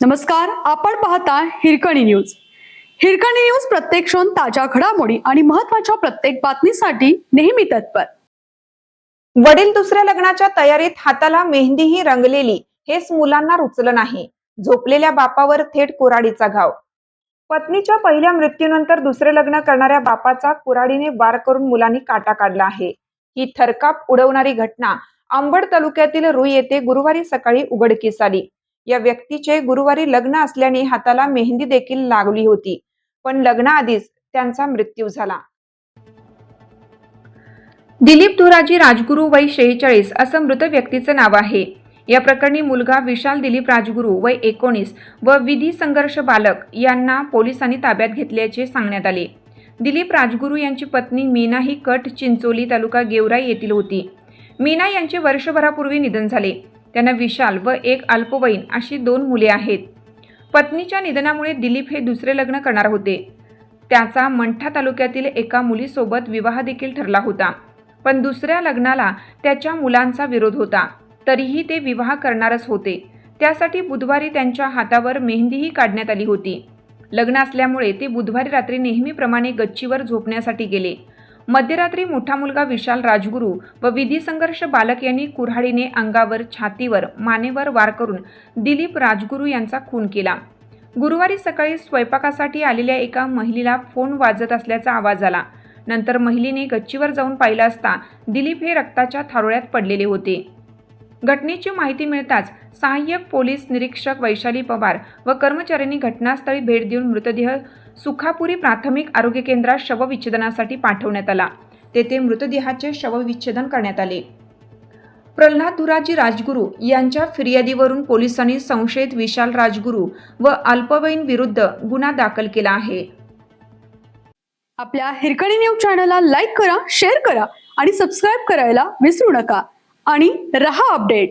नमस्कार, आपण पाहता हिरकणी न्यूज. हिरकणी न्यूज प्रत्येक क्षण ताज्या घडामोडी आणि महत्त्वाच्या प्रत्येक बातमीसाठी नेहमी तत्पर. वडील दुसऱ्या लग्नाच्या तयारीत, हाताला मेहंदीही रंगलेली, हेच मुलांना रुचलं नाही. झोपलेल्या बापावर थेट कुऱ्हाडीचा घाव. पत्नीच्या पहिल्या मृत्यूनंतर दुसरे लग्न करणाऱ्या बापाचा कुऱ्हाडीने वार करून मुलांनी काटा काढला आहे. ही थरकाप उडवणारी घटना अंबड तालुक्यातील रुई येथे गुरुवारी सकाळी उघडकीस आली. या व्यक्तीचे गुरुवारी लग्न असल्याने हाताला मेहंदी देखील लागली होती, पण लग्नाआधीच त्यांचा मृत्यू झाला. दिलीप धुराजी राजगुरू वय 46 असं मृत व्यक्तीचं नाव आहे. या प्रकरणी मुलगा विशाल दिलीप राजगुरू वय 19 व विधी संघर्ष बालक यांना पोलिसांनी ताब्यात घेतल्याचे सांगण्यात आले. दिलीप राजगुरू यांची पत्नी मीना ही कट चिंचोली तालुका गेवराई येथील होती. मीना यांचे वर्षभरापूर्वी निधन झाले. त्यांना विशाल व एक अल्पवयीन अशी 2 मुले आहेत. पत्नीच्या निधनामुळे दिलीप हे दुसरे लग्न करणार होते. त्याचा मंठा तालुक्यातील एका मुलीसोबत विवाह देखील ठरला होता, पण दुसऱ्या लग्नाला त्याच्या मुलांचा विरोध होता. तरीही ते विवाह करणारच होते. त्यासाठी बुधवारी त्यांच्या हातावर मेहंदीही काढण्यात आली होती. लग्न असल्यामुळे ते बुधवारी रात्री नेहमीप्रमाणे गच्चीवर झोपण्यासाठी गेले. मध्यरात्री मोठा मुलगा विशाल राजगुरू व विधी संघर्ष बालक यांनी कुऱ्हाडीने अंगावर, छातीवर, मानेवर वार करून दिलीप राजगुरू यांचा खून केला. गुरुवारी सकाळी स्वयंपाकासाठी आलेल्या एका महिलेला फोन वाजत असल्याचा आवाज आला. नंतर महिलेने गच्चीवर जाऊन पाहिलं असता दिलीप हे रक्ताच्या थारोळ्यात पडलेले होते. घटनेची माहिती मिळताच सहाय्यक पोलीस निरीक्षक वैशाली पवार व कर्मचाऱ्यांनी घटनास्थळी भेट देऊन मृतदेह सुखापुरी प्राथमिक आरोग्य केंद्रात शवविच्छेदनासाठी पाठवण्यात आला. तेथे मृतदेहाचे शवविच्छेदन करण्यात आले. प्रल्हाद धुराजी राजगुरू यांच्या फिर्यादीवरून पोलिसांनी संशयित विशाल राजगुरू व अल्पवयीन विरुद्ध गुन्हा दाखल केला आहे. आपल्या हिरकणी न्यूज चॅनलला लाईक करा, शेअर करा आणि सबस्क्राईब करायला विसरू नका. आणि रहा अपडेट.